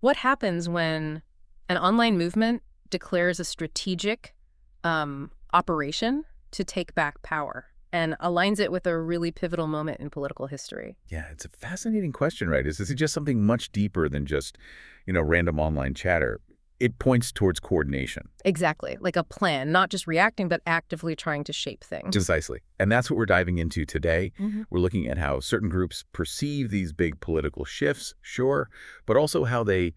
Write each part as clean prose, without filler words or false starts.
What happens when an online movement declares a strategic operation to take back power and aligns it with a really pivotal moment in political history? Yeah, it's a fascinating question, right? Is this just something much deeper than just, random online chatter? It points towards coordination. Exactly, like a plan, not just reacting, but actively trying to shape things. Precisely. And that's what we're diving into today. Hmm. We're looking at how certain groups perceive these big political shifts, sure, but also how they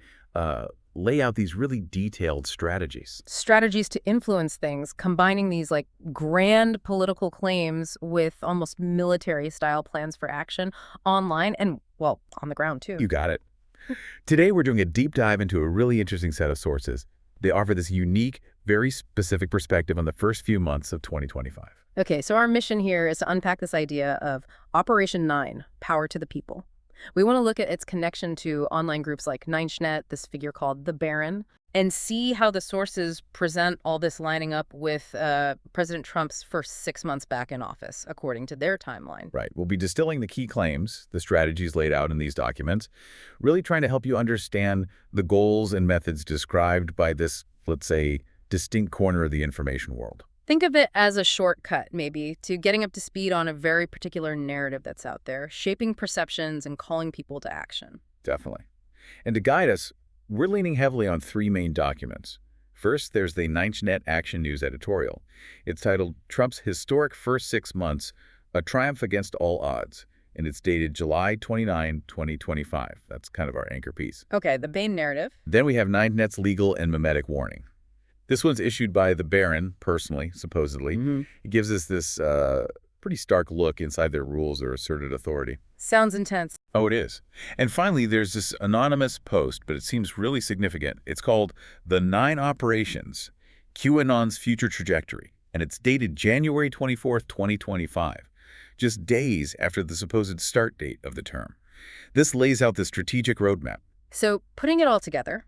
lay out these really detailed strategies. Strategies to influence things, combining these like grand political claims with almost military-style plans for action online and, well, on the ground too. You got it. Today, we're doing a deep dive into a really interesting set of sources. They offer this unique, very specific perspective on the first few months of 2025. Okay, so our mission here is to unpack this idea of Operation 9, power to the people. We want to look at its connection to online groups like 9chnet, this figure called the Baron, and see how the sources present all this lining up with President Trump's first 6 months back in office, according to their timeline. Right. We'll be distilling the key claims, the strategies laid out in these documents, really trying to help you understand the goals and methods described by this, let's say, distinct corner of the information world. Think of it as a shortcut, maybe, to getting up to speed on a very particular narrative that's out there, shaping perceptions and calling people to action. Definitely. And to guide us, we're leaning heavily on three main documents. First, there's the 9chnet Action News editorial. It's titled Trump's Historic First 6 Months, A Triumph Against All Odds, and it's dated July 29, 2025. That's kind of our anchor piece. Okay, the Bain narrative. Then we have 9chnet's legal and mimetic warning. This one's issued by the Baron, personally, supposedly. It gives us this pretty stark look inside their rules or asserted authority. Sounds intense. Oh, it is. And finally, there's this anonymous post, but it seems really significant. It's called The 9 Operations, QAnon's Future Trajectory, and it's dated January 24th, 2025, just days after the supposed start date of the term. This lays out the strategic roadmap. So putting it all together,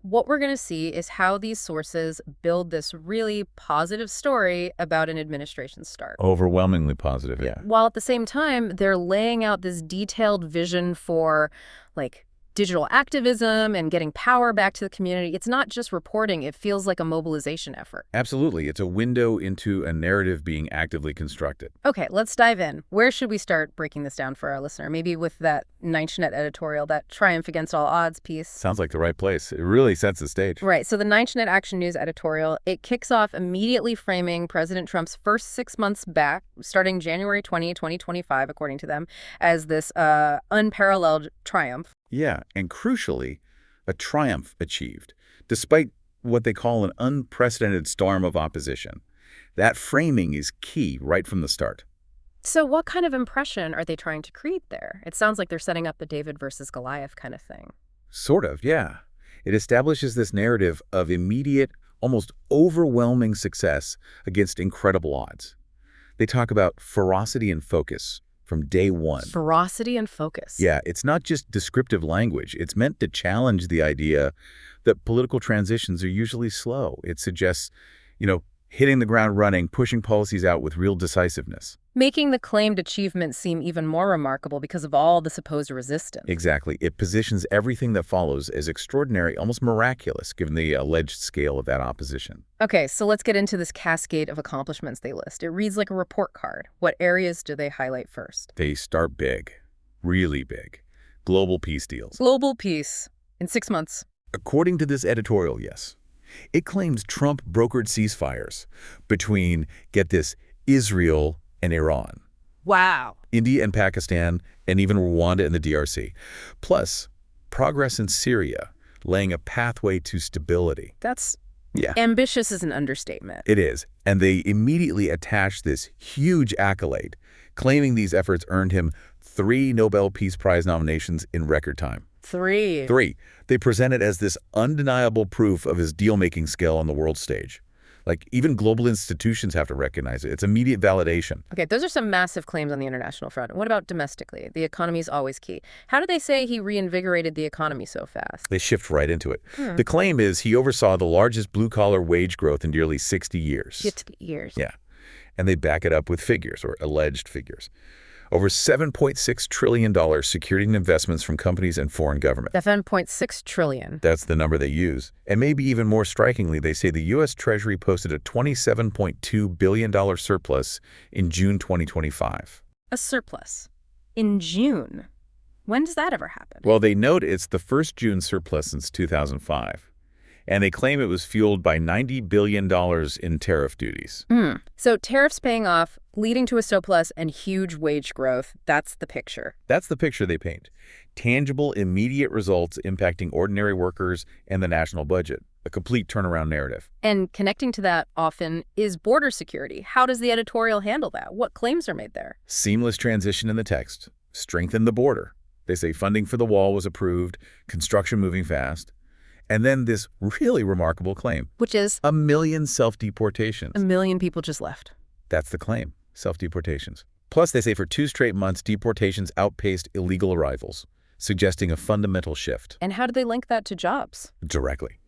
what we're going to see is how these sources build this really positive story about an administration's start. Overwhelmingly positive, yeah. While at the same time, they're laying out this detailed vision for, like, digital activism and getting power back to the community. It's not just reporting. It feels like a mobilization effort. Absolutely. It's a window into a narrative being actively constructed. Okay, let's dive in. Where should we start breaking this down for our listener? Maybe with that 9chnet editorial, that triumph against all odds piece. Sounds like the right place. It really sets the stage. Right. So the 9chnet Action News editorial, it kicks off immediately framing President Trump's first 6 months back, starting January 20, 2025, according to them, as this unparalleled triumph. Yeah, and crucially, a triumph achieved, despite what they call an unprecedented storm of opposition. That framing is key right from the start. So what kind of impression are they trying to create there? It sounds like they're setting up a David versus Goliath kind of thing. Sort of, yeah. It establishes this narrative of immediate, almost overwhelming success against incredible odds. They talk about ferocity and focus from day one. Ferocity and focus. Yeah, it's not just descriptive language. It's meant to challenge the idea that political transitions are usually slow. It suggests, hitting the ground running, pushing policies out with real decisiveness. Making the claimed achievement seem even more remarkable because of all the supposed resistance. Exactly. It positions everything that follows as extraordinary, almost miraculous, given the alleged scale of that opposition. Okay, so let's get into this cascade of accomplishments they list. It reads like a report card. What areas do they highlight first? They start big, really big. Global peace deals. Global peace in 6 months. According to this editorial, yes. It claims Trump brokered ceasefires between, get this, Israel and Iran, Wow. India and Pakistan, and even Rwanda and the DRC. Plus, progress in Syria, laying a pathway to stability. That's Yeah, ambitious is an understatement. it is. And they immediately attach this huge accolade, claiming these efforts earned him 3 Nobel Peace Prize nominations in record time. 3. 3. They present it as this undeniable proof of his deal-making skill on the world stage. Like, even global institutions have to recognize it. It's immediate validation. Okay, those are some massive claims on the international front. What about domestically? The economy is always key. How do they say he reinvigorated the economy so fast? They shift right into it. The claim is he oversaw the largest blue-collar wage growth in nearly 60 years. 50 years. Yeah. And they back it up with figures, or alleged figures. Over $7.6 trillion security and investments from companies and foreign government. 7.6 trillion. That's the number they use. And maybe even more strikingly, they say the U.S. Treasury posted a $27.2 billion surplus in June 2025. A surplus. In June. When does that ever happen? Well, they note it's the first June surplus since 2005. And they claim it was fueled by $90 billion in tariff duties. So tariffs paying off, leading to a surplus and huge wage growth. That's the picture. That's the picture they paint. Tangible, immediate results impacting ordinary workers and the national budget. A complete turnaround narrative. And connecting to that often is border security. How does the editorial handle that? What claims are made there? Seamless transition in the text. Strengthen the border. They say funding for the wall was approved, construction moving fast. And then this really remarkable claim. Which is? 1 million self-deportations. 1 million people just left. That's the claim. Self-deportations. Plus, they say for 2 straight months, deportations outpaced illegal arrivals, suggesting a fundamental shift. And how do they link that to jobs? Directly.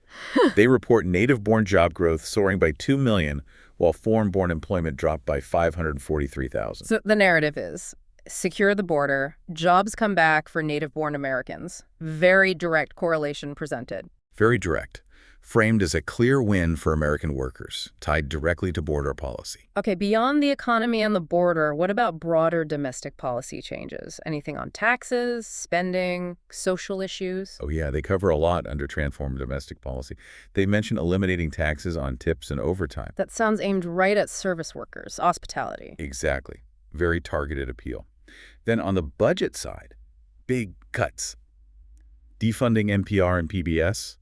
They report native-born job growth soaring by 2 million, while foreign-born employment dropped by 543,000. So the narrative is, secure the border, jobs come back for native-born Americans. Very direct correlation presented. Very direct. Framed as a clear win for American workers, tied directly to border policy. Okay, beyond the economy and the border, what about broader domestic policy changes? Anything on taxes, spending, social issues? Oh yeah, they cover a lot under transformed domestic policy. They mention eliminating taxes on tips and overtime. That sounds aimed right at service workers, hospitality. Exactly. Very targeted appeal. Then on the budget side, big cuts. Defunding NPR and PBS,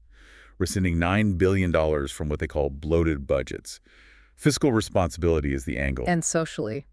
rescinding $9 billion from what they call bloated budgets. Fiscal responsibility is the angle. And socially,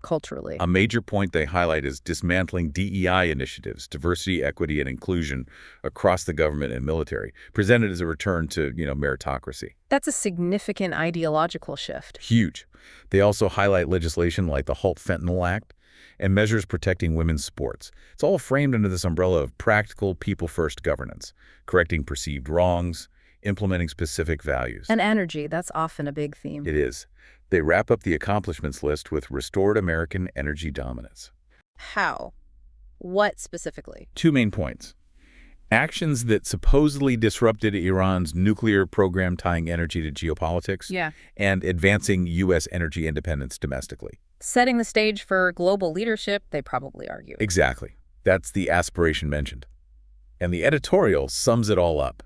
culturally. A major point they highlight is dismantling DEI initiatives, diversity, equity, and inclusion across the government and military, presented as a return to, meritocracy. That's a significant ideological shift. Huge. They also highlight legislation like the Halt Fentanyl Act and measures protecting women's sports. It's all framed under this umbrella of practical, people-first governance, correcting perceived wrongs, implementing specific values. And energy, that's often a big theme. It is. They wrap up the accomplishments list with restored American energy dominance. How? What specifically? 2 main points. Actions that supposedly disrupted Iran's nuclear program tying energy to geopolitics. Yeah. And advancing U.S. energy independence domestically. Setting the stage for global leadership, they probably argue. Exactly. That's the aspiration mentioned. And the editorial sums it all up.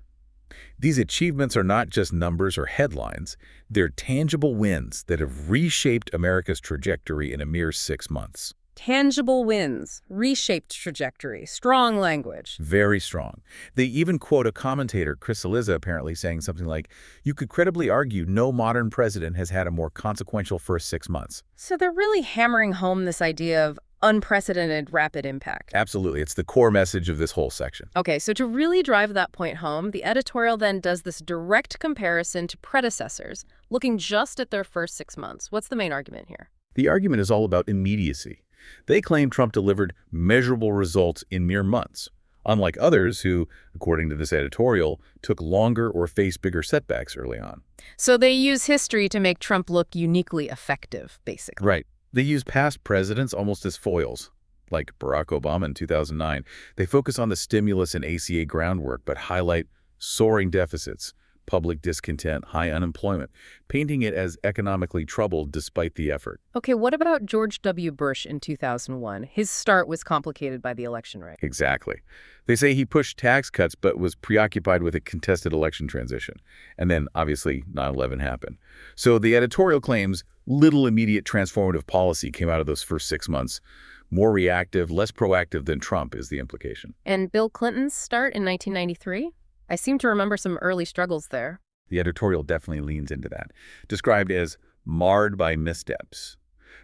These achievements are not just numbers or headlines. They're tangible wins that have reshaped America's trajectory in a mere 6 months. Tangible wins, reshaped trajectory, strong language. Very strong. They even quote a commentator, Chris Eliza, apparently saying something like, "You could credibly argue no modern president has had a more consequential first 6 months." So they're really hammering home this idea of unprecedented rapid impact. Absolutely. It's the core message of this whole section. Okay, so to really drive that point home, the editorial then does this direct comparison to predecessors, looking just at their first 6 months. What's the main argument here? The argument is all about immediacy. They claim Trump delivered measurable results in mere months, unlike others who, according to this editorial, took longer or faced bigger setbacks early on. So they use history to make Trump look uniquely effective, basically. Right. They use past presidents almost as foils, like Barack Obama in 2009. They focus on the stimulus and ACA groundwork, but highlight soaring deficits, public discontent, high unemployment, painting it as economically troubled despite the effort. Okay, what about George W. Bush in 2001? His start was complicated by the election, right? Exactly. They say he pushed tax cuts but was preoccupied with a contested election transition. And then, obviously, 9/11 happened. So the editorial claims little immediate transformative policy came out of those first 6 months. More reactive, less proactive than Trump is the implication. And Bill Clinton's start in 1993? I seem to remember some early struggles there. The editorial definitely leans into that, described as marred by missteps.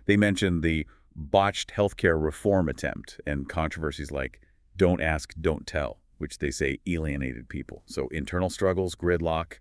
They mention the botched healthcare reform attempt and controversies like don't ask, don't tell, which they say alienated people. So internal struggles, gridlock,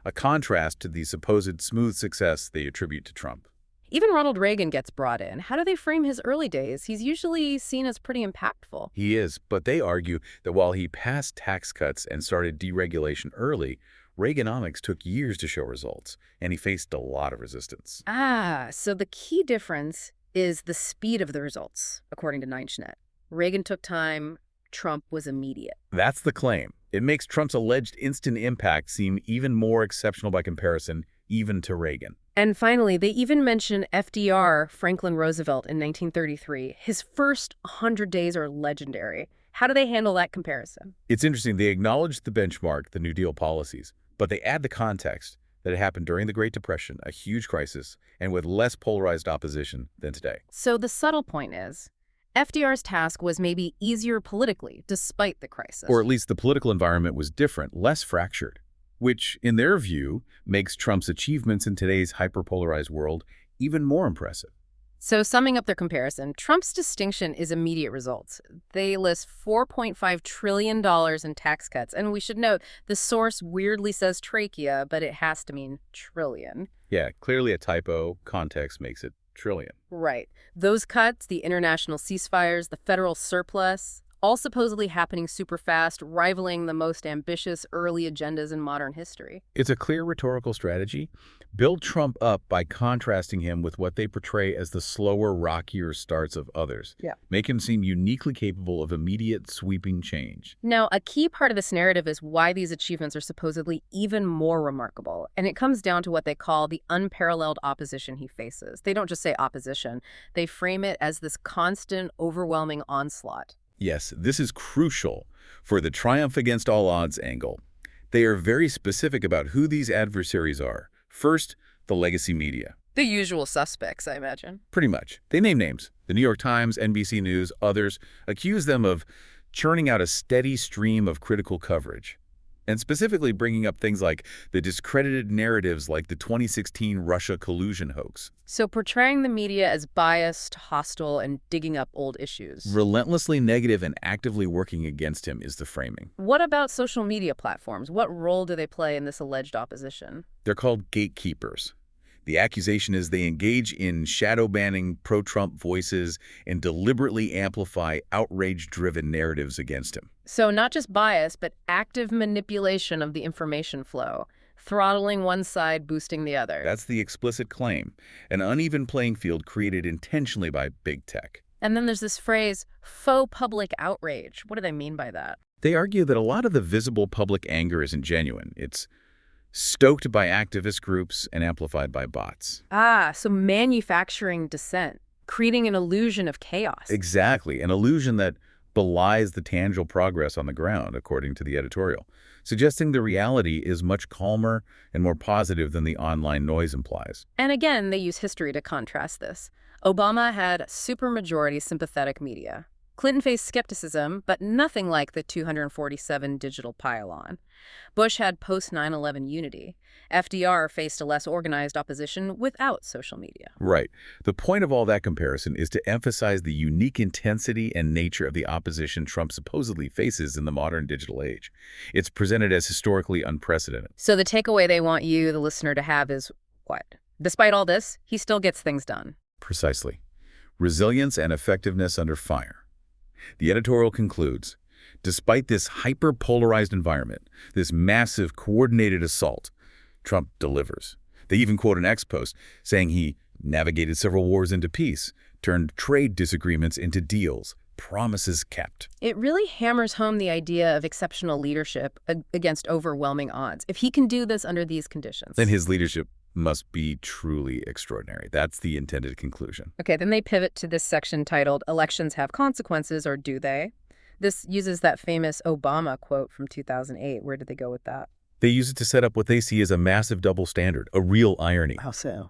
a contrast to the supposed smooth success they attribute to Trump. Even Ronald Reagan gets brought in. How do they frame his early days? He's usually seen as pretty impactful. He is, but they argue that while he passed tax cuts and started deregulation early, Reaganomics took years to show results, and he faced a lot of resistance. Ah, so the key difference is the speed of the results, according to 9chnet. Reagan took time, Trump was immediate. That's the claim. It makes Trump's alleged instant impact seem even more exceptional by comparison, even to Reagan. And finally, they even mention FDR, Franklin Roosevelt, in 1933. His first 100 days are legendary. How do they handle that comparison? It's interesting. They acknowledge the benchmark, the New Deal policies, but they add the context that it happened during the Great Depression, a huge crisis, and with less polarized opposition than today. So the subtle point is, FDR's task was maybe easier politically, despite the crisis. Or at least the political environment was different, less fractured, which, in their view, makes Trump's achievements in today's hyperpolarized world even more impressive. So summing up their comparison, Trump's distinction is immediate results. They list $4.5 trillion in tax cuts. And we should note, the source weirdly says trachea, but it has to mean trillion. Yeah, clearly a typo. Context makes it trillion. Right. Those cuts, the international ceasefires, the federal surplus, all supposedly happening super fast, rivaling the most ambitious early agendas in modern history. It's a clear rhetorical strategy. Build Trump up by contrasting him with what they portray as the slower, rockier starts of others. Yeah. Make him seem uniquely capable of immediate, sweeping change. Now, a key part of this narrative is why these achievements are supposedly even more remarkable. And it comes down to what they call the unparalleled opposition he faces. They don't just say opposition. They frame it as this constant, overwhelming onslaught. Yes, this is crucial for the triumph against all odds angle. They are very specific about who these adversaries are. First, the legacy media. The usual suspects, I imagine. Pretty much. They name names. The New York Times, NBC News, others accuse them of churning out a steady stream of critical coverage, and specifically bringing up things like the discredited narratives like the 2016 Russia collusion hoax. So portraying the media as biased, hostile, and digging up old issues. Relentlessly negative and actively working against him is the framing. What about social media platforms? What role do they play in this alleged opposition? They're called gatekeepers. The accusation is they engage in shadow banning pro-Trump voices and deliberately amplify outrage-driven narratives against him. So not just bias, but active manipulation of the information flow, throttling one side, boosting the other. That's the explicit claim, an uneven playing field created intentionally by big tech. And then there's this phrase, faux public outrage. What do they mean by that? They argue that a lot of the visible public anger isn't genuine. It's stoked by activist groups and amplified by bots. Ah, so manufacturing dissent, creating an illusion of chaos. Exactly, an illusion that belies the tangible progress on the ground, according to the editorial, suggesting the reality is much calmer and more positive than the online noise implies. And again, they use history to contrast this. Obama had supermajority sympathetic media. Clinton faced skepticism, but nothing like the 247 digital pile-on. Bush had post-9/11 unity. FDR faced a less organized opposition without social media. Right. The point of all that comparison is to emphasize the unique intensity and nature of the opposition Trump supposedly faces in the modern digital age. It's presented as historically unprecedented. So the takeaway they want you, the listener, to have is what? Despite all this, he still gets things done. Precisely. Resilience and effectiveness under fire. The editorial concludes, despite this hyper-polarized environment, this massive coordinated assault, Trump delivers. They even quote an ex-post saying he navigated several wars into peace, turned trade disagreements into deals, promises kept. It really hammers home the idea of exceptional leadership against overwhelming odds. If he can do this under these conditions, then his leadership must be truly extraordinary. That's the intended conclusion. Okay, then they pivot to this section titled, Elections Have Consequences, or Do They? This uses that famous Obama quote from 2008. Where did they go with that? They use it to set up what they see as a massive double standard, a real irony. How so?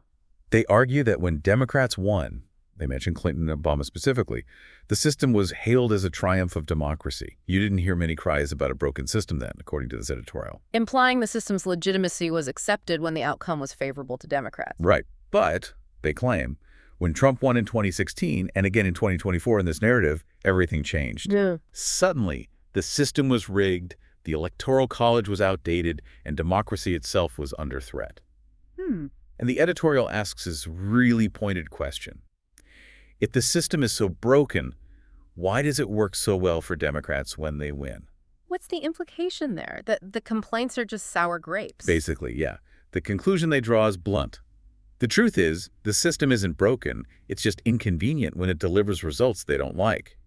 They argue that when Democrats won, they mentioned Clinton and Obama specifically, the system was hailed as a triumph of democracy. You didn't hear many cries about a broken system then, according to this editorial. Implying the system's legitimacy was accepted when the outcome was favorable to Democrats. Right. But, they claim, when Trump won in 2016 and again in 2024 in this narrative, everything changed. Yeah. Suddenly, the system was rigged, the Electoral College was outdated, and democracy itself was under threat. And the editorial asks this really pointed question. If the system is so broken, why does it work so well for Democrats when they win? What's the implication there? That the complaints are just sour grapes? Basically, yeah. The conclusion they draw is blunt. The truth is, the system isn't broken, it's just inconvenient when it delivers results they don't like.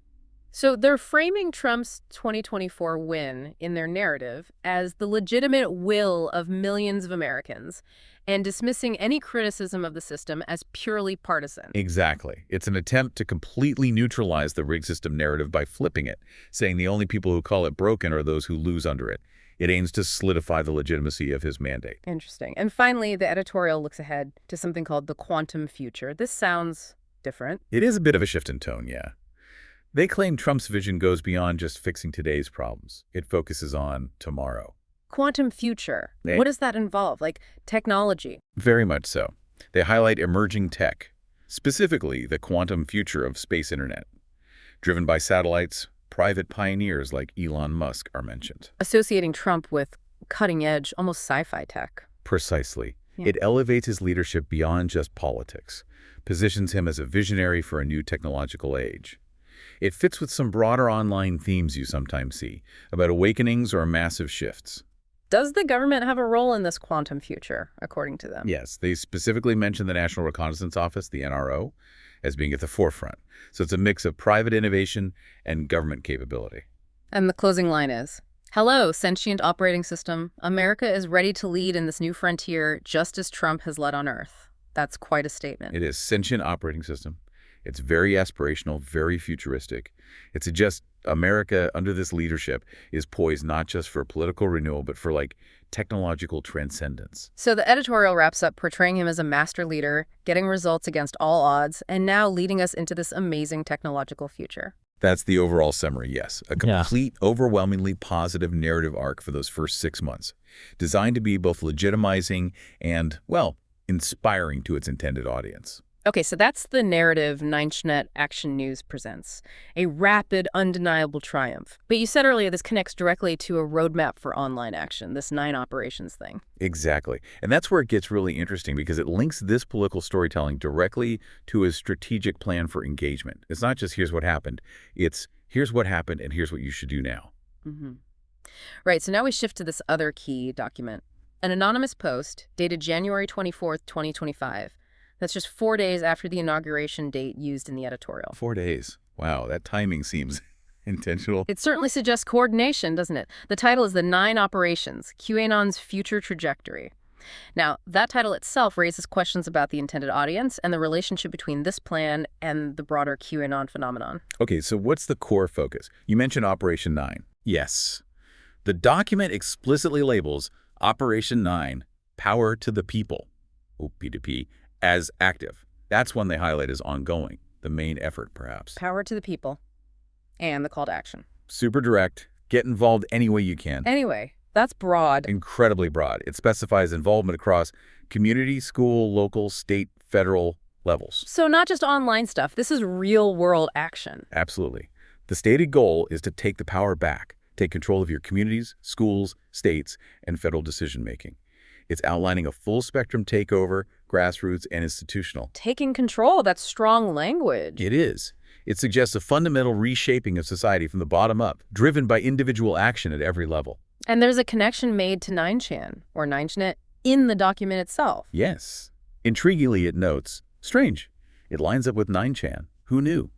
So they're framing Trump's 2024 win in their narrative as the legitimate will of millions of Americans and dismissing any criticism of the system as purely partisan. Exactly. It's an attempt to completely neutralize the rigged system narrative by flipping it, saying the only people who call it broken are those who lose under it. It aims to solidify the legitimacy of his mandate. Interesting. And finally, the editorial looks ahead to something called the quantum future. This sounds different. It is a bit of a shift in tone, yeah. They claim Trump's vision goes beyond just fixing today's problems. It focuses on tomorrow. Quantum future. Yeah. What does that involve? Like technology? Very much so. They highlight emerging tech, specifically the quantum future of space internet. Driven by satellites, private pioneers like Elon Musk are mentioned. Associating Trump with cutting-edge, almost sci-fi tech. Precisely. Yeah. It elevates his leadership beyond just politics, positions him as a visionary for a new technological age. It fits with some broader online themes you sometimes see, about awakenings or massive shifts. Does the government have a role in this quantum future, according to them? Yes, they specifically mention the National Reconnaissance Office, the NRO, as being at the forefront. So it's a mix of private innovation and government capability. And the closing line is, "Hello, sentient operating system. America is ready to lead in this new frontier just as Trump has led on Earth." That's quite a statement. It is sentient operating system. It's very aspirational, very futuristic. It suggests America, under this leadership, is poised not just for political renewal, but for, technological transcendence. So the editorial wraps up portraying him as a master leader, getting results against all odds, and now leading us into this amazing technological future. That's the overall summary, yes. A complete, overwhelmingly positive narrative arc for those first 6 months, designed to be both legitimizing and, inspiring to its intended audience. Okay, so that's the narrative 9chnet Action News presents. A rapid, undeniable triumph. But you said earlier this connects directly to a roadmap for online action, this 9 operations thing. Exactly. And that's where it gets really interesting because it links this political storytelling directly to his strategic plan for engagement. It's not just here's what happened. It's here's what happened and here's what you should do now. Mm-hmm. Right, so now we shift to this other key document. An anonymous post dated January 24th, 2025. That's just 4 days after the inauguration date used in the editorial. 4 days. Wow, that timing seems intentional. It certainly suggests coordination, doesn't it? The title is The 9 Operations, QAnon's Future Trajectory. Now, that title itself raises questions about the intended audience and the relationship between this plan and the broader QAnon phenomenon. Okay, so what's the core focus? You mentioned Operation 9. Yes. The document explicitly labels Operation 9, Power to the People, P2P, as active. That's one they highlight as ongoing, the main effort, perhaps. Power to the people and the call to action. Super direct. Get involved any way you can. Anyway, that's broad. Incredibly broad. It specifies involvement across community, school, local, state, federal levels. So not just online stuff. This is real-world action. Absolutely. The stated goal is to take the power back, take control of your communities, schools, states, and federal decision-making. It's outlining a full-spectrum takeover, grassroots, and institutional. Taking control, that's strong language. It is. It suggests a fundamental reshaping of society from the bottom up, driven by individual action at every level. And there's a connection made to 9chan, or 9chnet, in the document itself. Yes. Intriguingly, it notes, strange, it lines up with 9chan. Who knew?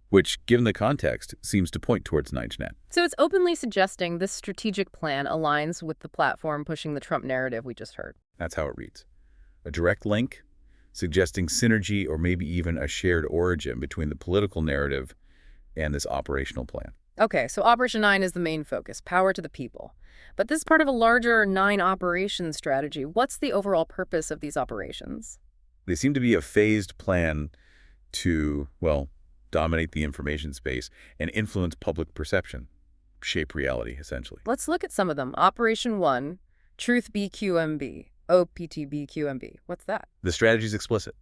Which, given the context, seems to point towards 9chnet. So it's openly suggesting this strategic plan aligns with the platform pushing the Trump narrative we just heard. That's how it reads. A direct link, suggesting synergy or maybe even a shared origin between the political narrative and this operational plan. Okay, so Operation 9 is the main focus, power to the people. But this is part of a larger 9 operations strategy. What's the overall purpose of these operations? They seem to be a phased plan to, dominate the information space and influence public perception, shape reality, essentially. Let's look at some of them. Operation 1, Truth BQMB, OPTBQMB. What's that? The strategy is explicit.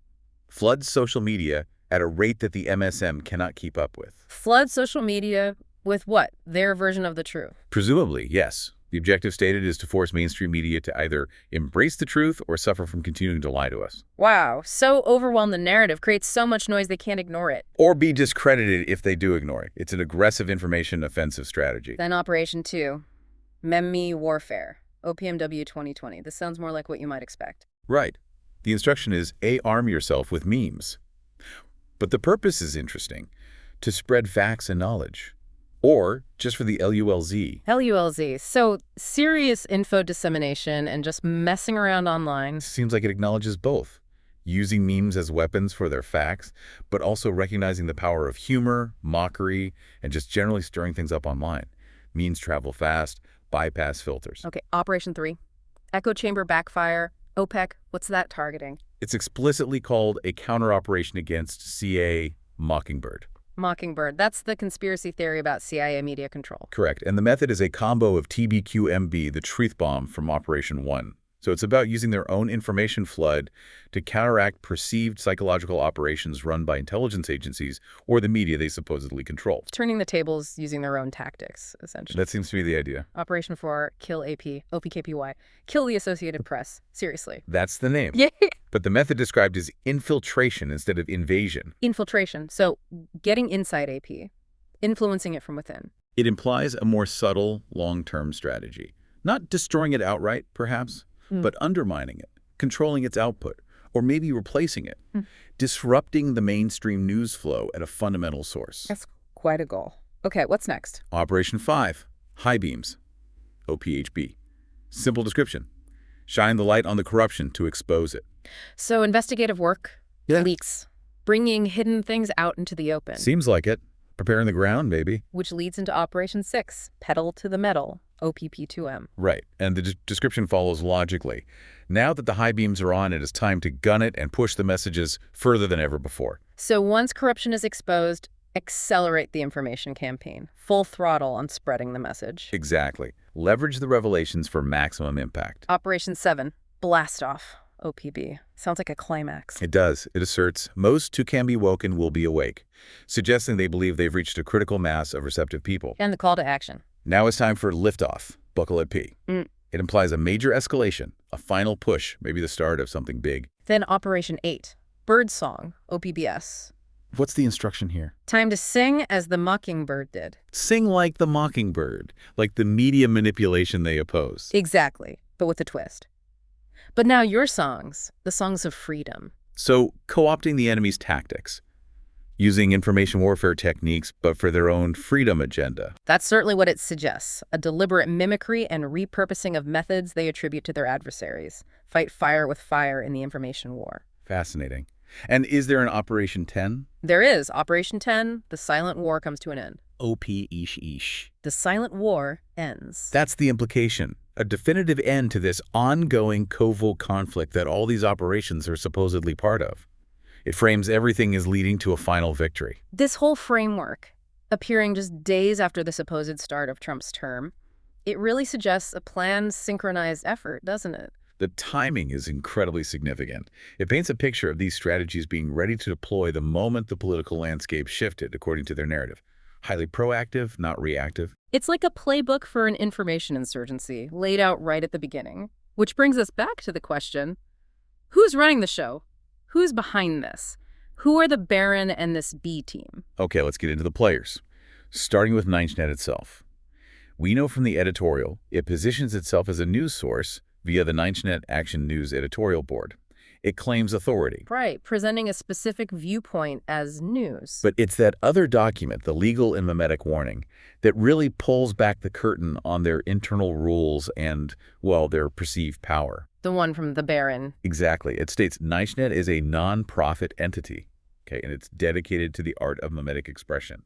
Flood social media at a rate that the MSM cannot keep up with. Flood social media with what? Their version of the truth? Presumably, yes. The objective stated is to force mainstream media to either embrace the truth or suffer from continuing to lie to us. Wow, so overwhelm the narrative, creates so much noise they can't ignore it. Or be discredited if they do ignore it. It's an aggressive information offensive strategy. Then Operation 2, Meme Warfare, OPMW 2020. This sounds more like what you might expect. Right. The instruction is A, arm yourself with memes. But the purpose is interesting, to spread facts and knowledge. Or just for the LULZ. LULZ. So serious info dissemination and just messing around online. Seems like it acknowledges both. Using memes as weapons for their facts, but also recognizing the power of humor, mockery, and just generally stirring things up online. Memes travel fast, bypass filters. Okay, Operation 3. Echo chamber backfire. OPEC, what's that targeting? It's explicitly called a counter-operation against CA Mockingbird. Mockingbird. That's the conspiracy theory about CIA media control. Correct. And the method is a combo of TBQMB, the truth bomb from Operation 1. So it's about using their own information flood to counteract perceived psychological operations run by intelligence agencies or the media they supposedly control. Turning the tables using their own tactics, essentially. That seems to be the idea. Operation 4, kill AP, OPKPY. Kill the Associated Press. Seriously. That's the name. Yeah. But the method described is infiltration instead of invasion. Infiltration. So getting inside AP, influencing it from within. It implies a more subtle, long-term strategy. Not destroying it outright, perhaps, but undermining it, controlling its output, or maybe replacing it, disrupting the mainstream news flow at a fundamental source. That's quite a goal. Okay, what's next? Operation 5, high beams, OPHB. Simple description. Shine the light on the corruption to expose it. So investigative work, leaks, bringing hidden things out into the open. Seems like it. Preparing the ground, maybe. Which leads into Operation 6, pedal to the metal, OPP2M. Right, and the description follows logically. Now that the high beams are on, it is time to gun it and push the messages further than ever before. So once corruption is exposed, accelerate the information campaign. Full throttle on spreading the message. Exactly. Leverage the revelations for maximum impact. Operation 7, blast off, OPB. Sounds like a climax. It does. It asserts most who can be woken will be awake, suggesting they believe they've reached a critical mass of receptive people. And the call to action. Now it's time for liftoff. Buckle at P. It implies a major escalation, a final push, maybe the start of something big. Then Operation 8, birdsong, OPBS. What's the instruction here? Time to sing as the mockingbird did. Sing like the mockingbird, like the media manipulation they oppose. Exactly, but with a twist. But now your songs, the songs of freedom. So, co-opting the enemy's tactics, using information warfare techniques, but for their own freedom agenda. That's certainly what it suggests, a deliberate mimicry and repurposing of methods they attribute to their adversaries. Fight fire with fire in the information war. Fascinating. And is there an Operation 10? There is. Operation 10, the silent war comes to an end. OP-ish-ish. The silent war ends. That's the implication. A definitive end to this ongoing covert conflict that all these operations are supposedly part of. It frames everything as leading to a final victory. This whole framework, appearing just days after the supposed start of Trump's term, it really suggests a planned, synchronized effort, doesn't it? The timing is incredibly significant. It paints a picture of these strategies being ready to deploy the moment the political landscape shifted, according to their narrative. Highly proactive, not reactive. It's like a playbook for an information insurgency, laid out right at the beginning. Which brings us back to the question, who's running the show? Who's behind this? Who are the Baron and this B team? Okay, let's get into the players. Starting with 9chnet itself. We know from the editorial, it positions itself as a news source via the 9chnet Action News editorial board. It claims authority. Right, presenting a specific viewpoint as news. But it's that other document, the legal and mimetic warning, that really pulls back the curtain on their internal rules and, well, their perceived power. The one from the Baron. Exactly. It states 9chnet is a non-profit entity, okay, and it's dedicated to the art of mimetic expression.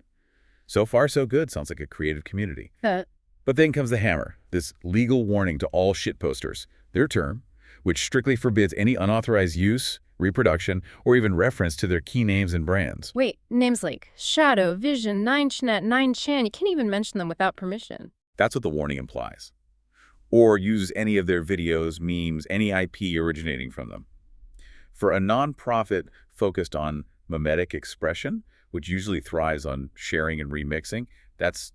So far, so good. Sounds like a creative community. But then comes the hammer, this legal warning to all shitposters, their term, which strictly forbids any unauthorized use, reproduction, or even reference to their key names and brands. Wait, names like Shadow, Vision, 9chnet, 9chan, you can't even mention them without permission. That's what the warning implies. Or use any of their videos, memes, any IP originating from them. For a nonprofit focused on mimetic expression, which usually thrives on sharing and remixing, that's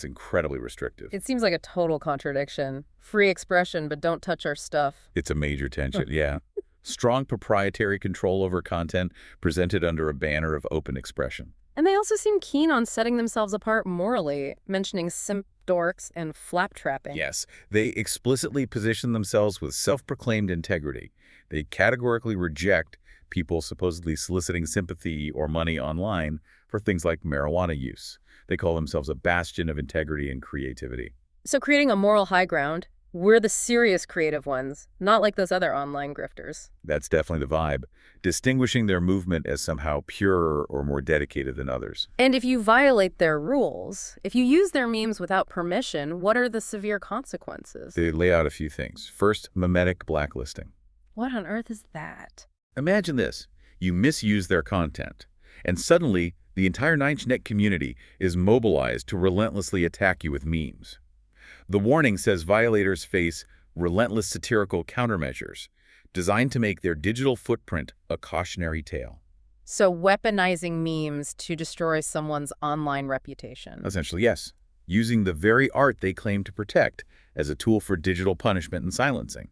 incredibly restrictive. It seems like a total contradiction. Free expression, but don't touch our stuff. It's a major tension, yeah. Strong proprietary control over content presented under a banner of open expression. And they also seem keen on setting themselves apart morally, mentioning simp dorks and flap-trapping. Yes, they explicitly position themselves with self-proclaimed integrity. They categorically reject people supposedly soliciting sympathy or money online for things like marijuana use. They call themselves a bastion of integrity and creativity. So creating a moral high ground, we're the serious creative ones, not like those other online grifters. That's definitely the vibe, distinguishing their movement as somehow purer or more dedicated than others. And if you violate their rules, if you use their memes without permission, what are the severe consequences? They lay out a few things. First, memetic blacklisting. What on earth is that? Imagine this. You misuse their content, and suddenly the entire 9chnet community is mobilized to relentlessly attack you with memes. The warning says violators face relentless satirical countermeasures designed to make their digital footprint a cautionary tale. So weaponizing memes to destroy someone's online reputation. Essentially, yes. Using the very art they claim to protect as a tool for digital punishment and silencing,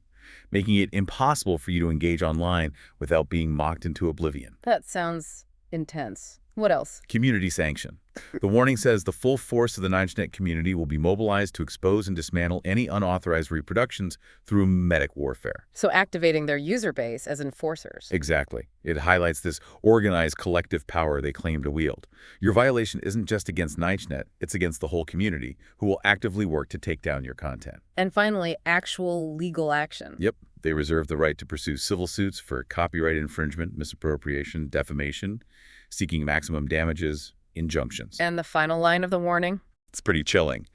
making it impossible for you to engage online without being mocked into oblivion. That sounds intense. What else? Community sanction. The warning says the full force of the 9chnet community will be mobilized to expose and dismantle any unauthorized reproductions through memetic warfare. So activating their user base as enforcers. Exactly. It highlights this organized collective power they claim to wield. Your violation isn't just against 9chnet, it's against the whole community, who will actively work to take down your content. And finally, actual legal action. Yep. They reserve the right to pursue civil suits for copyright infringement, misappropriation, defamation, seeking maximum damages, injunctions. And the final line of the warning? It's pretty chilling.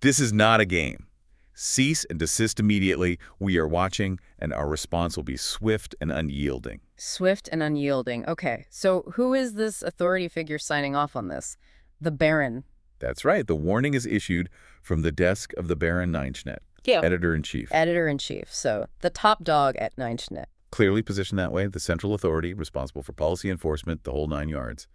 This is not a game. Cease and desist immediately. We are watching, and our response will be swift and unyielding. Swift and unyielding. Okay, so who is this authority figure signing off on this? The Baron. That's right. The warning is issued from the desk of the Baron 9chnet, Yeah. Editor-in-Chief. Editor-in-Chief. So the top dog at 9chnet. Clearly positioned that way, the central authority responsible for policy enforcement, the whole 9 yards,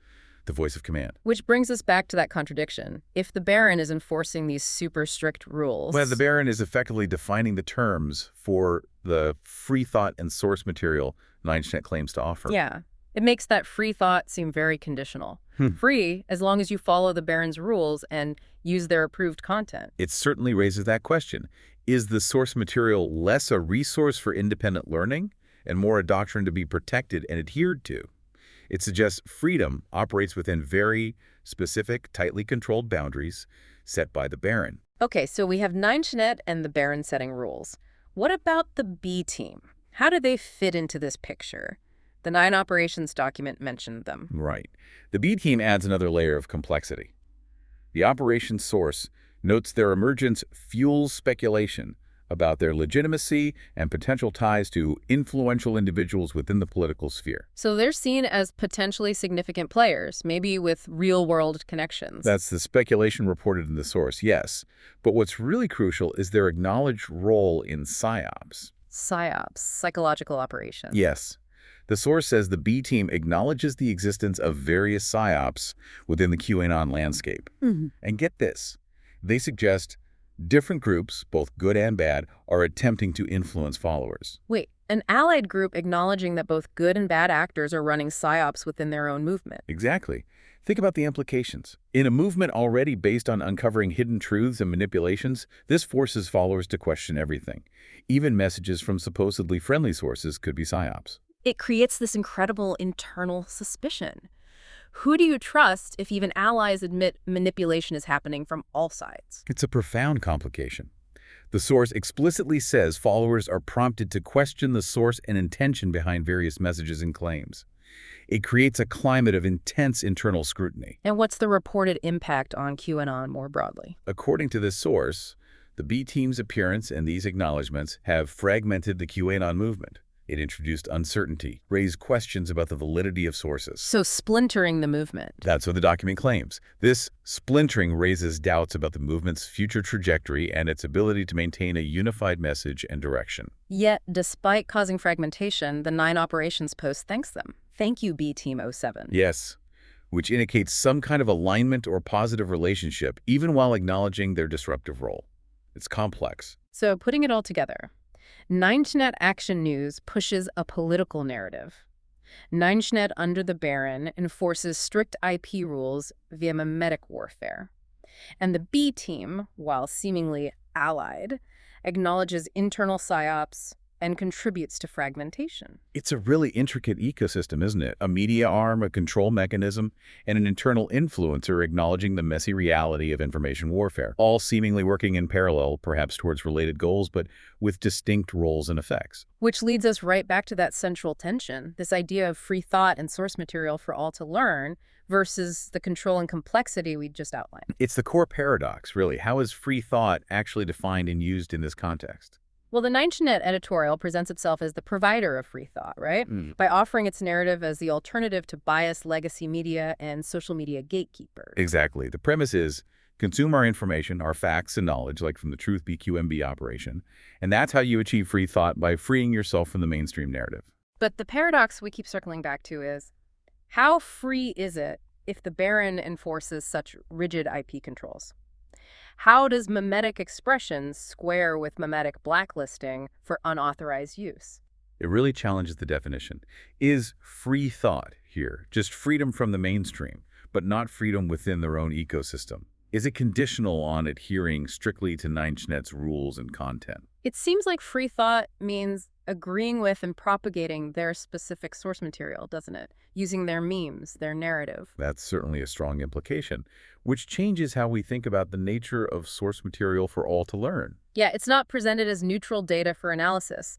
the voice of command. Which brings us back to that contradiction. If the Baron is enforcing these super strict rules... Well, the Baron is effectively defining the terms for the free thought and source material 9chnet claims to offer. Yeah. It makes that free thought seem very conditional. Free, as long as you follow the Baron's rules and use their approved content. It certainly raises that question. Is the source material less a resource for independent learning and more a doctrine to be protected and adhered to? It suggests freedom operates within very specific, tightly controlled boundaries set by the Baron. Okay, so we have 9chnet and the Baron setting rules. What about the B team? How do they fit into this picture? The 9 operations document mentioned them. Right. The B team adds another layer of complexity. The operations source notes their emergence fuels speculation about their legitimacy and potential ties to influential individuals within the political sphere. So they're seen as potentially significant players, maybe with real-world connections. That's the speculation reported in the source, yes. But what's really crucial is their acknowledged role in PSYOPs. PSYOPs, psychological operations. Yes. The source says the B team acknowledges the existence of various PSYOPs within the QAnon landscape. And get this, they suggest different groups, both good and bad, are attempting to influence followers. Wait, an allied group acknowledging that both good and bad actors are running PSYOPs within their own movement. Exactly. Think about the implications. In a movement already based on uncovering hidden truths and manipulations, this forces followers to question everything. Even messages from supposedly friendly sources could be PSYOPs. It creates this incredible internal suspicion. Who do you trust if even allies admit manipulation is happening from all sides? It's a profound complication. The source explicitly says followers are prompted to question the source and intention behind various messages and claims. It creates a climate of intense internal scrutiny. And what's the reported impact on QAnon more broadly? According to this source, the B team's appearance and these acknowledgments have fragmented the QAnon movement. It introduced uncertainty, raised questions about the validity of sources. So splintering the movement. That's what the document claims. This splintering raises doubts about the movement's future trajectory and its ability to maintain a unified message and direction. Yet, despite causing fragmentation, the 9 operations post thanks them. Thank you, B Team 07. Yes, which indicates some kind of alignment or positive relationship, even while acknowledging their disruptive role. It's complex. So putting it all together, 9chnet Action News pushes a political narrative. 9chnet under the Baron enforces strict IP rules via mimetic warfare. And the B team, while seemingly allied, acknowledges internal psyops and contributes to fragmentation. It's a really intricate ecosystem, isn't it? A media arm, a control mechanism, and an internal influencer acknowledging the messy reality of information warfare, all seemingly working in parallel, perhaps towards related goals, but with distinct roles and effects. Which leads us right back to that central tension, this idea of free thought and source material for all to learn versus the control and complexity we just outlined. It's the core paradox, really. How is free thought actually defined and used in this context? Well, the 9chnet editorial presents itself as the provider of free thought, right? By offering its narrative as the alternative to biased legacy media and social media gatekeepers. Exactly. The premise is consume our information, our facts and knowledge, like from the Truth BQMB operation, and that's how you achieve free thought, by freeing yourself from the mainstream narrative. But the paradox we keep circling back to is, how free is it if the Baron enforces such rigid IP controls? How does mimetic expression square with mimetic blacklisting for unauthorized use? It really challenges the definition. Is free thought here just freedom from the mainstream, but not freedom within their own ecosystem? Is it conditional on adhering strictly to 9chnet's rules and content? It seems like free thought means agreeing with and propagating their specific source material, doesn't it? Using their memes, their narrative. That's certainly a strong implication, which changes how we think about the nature of source material for all to learn. Yeah, it's not presented as neutral data for analysis.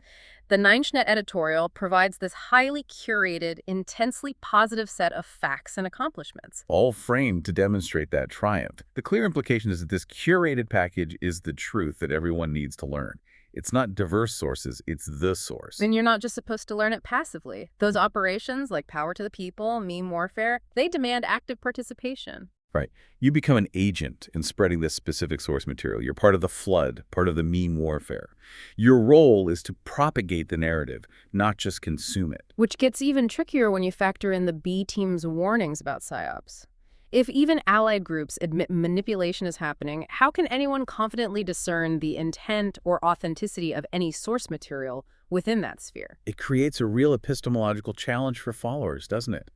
The 9chnet editorial provides this highly curated, intensely positive set of facts and accomplishments. All framed to demonstrate that triumph. The clear implication is that this curated package is the truth that everyone needs to learn. It's not diverse sources, it's the source. And you're not just supposed to learn it passively. Those operations, like power to the people, meme warfare, they demand active participation. Right. You become an agent in spreading this specific source material. You're part of the flood, part of the meme warfare. Your role is to propagate the narrative, not just consume it. Which gets even trickier when you factor in the B team's warnings about psyops. If even allied groups admit manipulation is happening, how can anyone confidently discern the intent or authenticity of any source material within that sphere? It creates a real epistemological challenge for followers, doesn't it?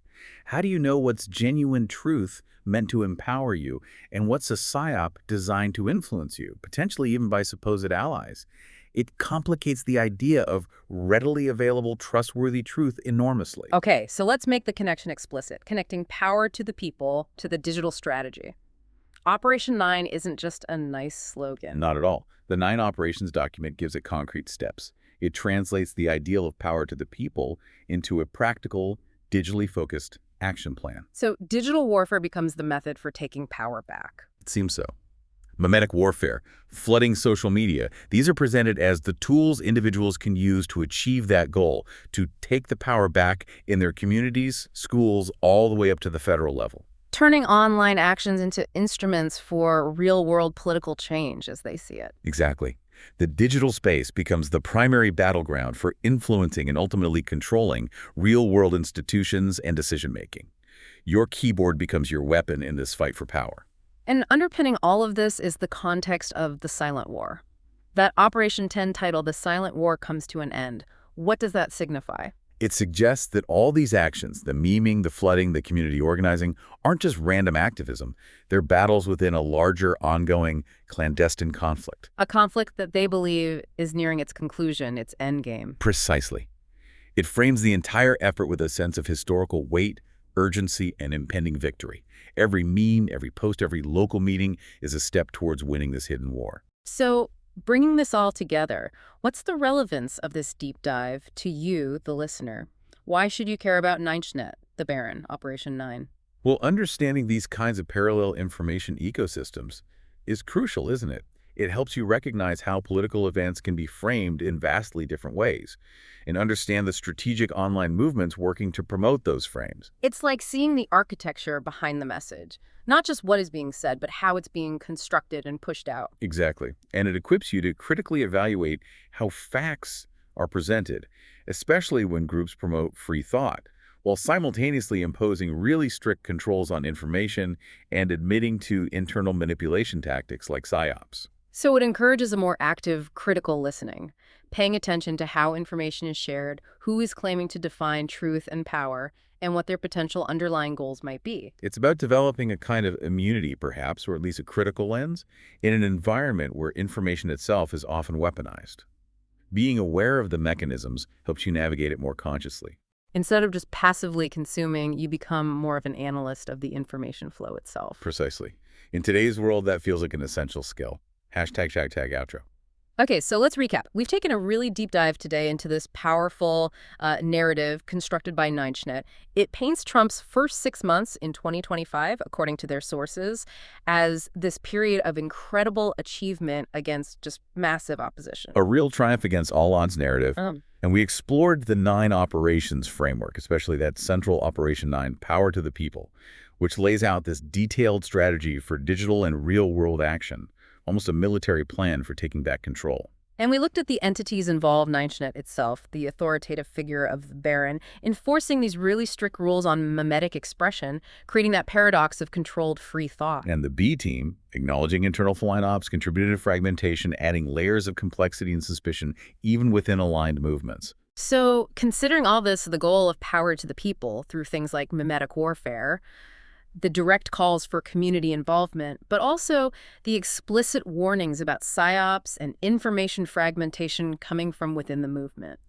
How do you know what's genuine truth meant to empower you, and what's a psyop designed to influence you, potentially even by supposed allies? It complicates the idea of readily available, trustworthy truth enormously. Okay, so let's make the connection explicit, connecting power to the people to the digital strategy. Operation 9 isn't just a nice slogan. Not at all. The 9 operations document gives it concrete steps. It translates the ideal of power to the people into a practical, digitally focused action plan. So digital warfare becomes the method for taking power back. It seems so. Mimetic warfare, flooding social media, these are presented as the tools individuals can use to achieve that goal, to take the power back in their communities, schools, all the way up to the federal level. Turning online actions into instruments for real-world political change as they see it. Exactly. The digital space becomes the primary battleground for influencing and ultimately controlling real-world institutions and decision-making. Your keyboard becomes your weapon in this fight for power. And underpinning all of this is the context of the silent war. That Operation 10 title, The Silent War Comes to an End. What does that signify? It suggests that all these actions, the memeing, the flooding, the community organizing, aren't just random activism. They're battles within a larger, ongoing, clandestine conflict. A conflict that they believe is nearing its conclusion, its endgame. Precisely. It frames the entire effort with a sense of historical weight, urgency, and impending victory. Every meme, every post, every local meeting is a step towards winning this hidden war. So, bringing this all together, what's the relevance of this deep dive to you, the listener? Why should you care about 9chnet, the Baron, Operation 9? Well, understanding these kinds of parallel information ecosystems is crucial, isn't it? It helps you recognize how political events can be framed in vastly different ways and understand the strategic online movements working to promote those frames. It's like seeing the architecture behind the message, not just what is being said, but how it's being constructed and pushed out. Exactly. And it equips you to critically evaluate how facts are presented, especially when groups promote free thought, while simultaneously imposing really strict controls on information and admitting to internal manipulation tactics like psyops. So it encourages a more active, critical listening, paying attention to how information is shared, who is claiming to define truth and power, and what their potential underlying goals might be. It's about developing a kind of immunity, perhaps, or at least a critical lens, in an environment where information itself is often weaponized. Being aware of the mechanisms helps you navigate it more consciously. Instead of just passively consuming, you become more of an analyst of the information flow itself. Precisely. In today's world, that feels like an essential skill. Hashtag outro. Okay, so let's recap. We've taken a really deep dive today into this powerful narrative constructed by 9chnet. It paints Trump's first 6 months in 2025, according to their sources, as this period of incredible achievement against just massive opposition. A real triumph against all odds narrative. And we explored the 9 operations framework, especially that central Operation 9, Power to the People, which lays out this detailed strategy for digital and real-world action. Almost a military plan for taking back control. And we looked at the entities involved, 9chnet itself, the authoritative figure of the Baron, enforcing these really strict rules on mimetic expression, creating that paradox of controlled free thought. And the B team, acknowledging internal flying ops, contributed to fragmentation, adding layers of complexity and suspicion, even within aligned movements. So, considering all this, the goal of power to the people through things like mimetic warfare, the direct calls for community involvement, but also the explicit warnings about psyops and information fragmentation coming from within the movement.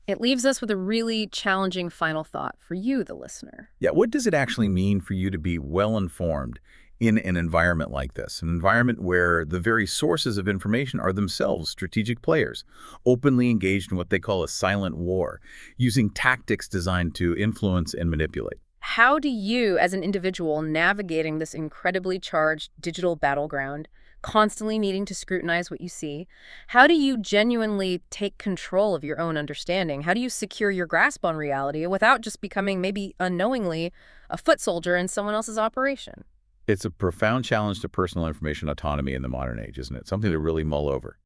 It leaves us with a really challenging final thought for you, the listener. Yeah, what does it actually mean for you to be well-informed in an environment like this? An environment where the very sources of information are themselves strategic players, openly engaged in what they call a silent war, using tactics designed to influence and manipulate. How do you, as an individual navigating this incredibly charged digital battleground, constantly needing to scrutinize what you see, how do you genuinely take control of your own understanding? How do you secure your grasp on reality without just becoming, maybe unknowingly, a foot soldier in someone else's operation? It's a profound challenge to personal information autonomy in the modern age, isn't it? Something to really mull over.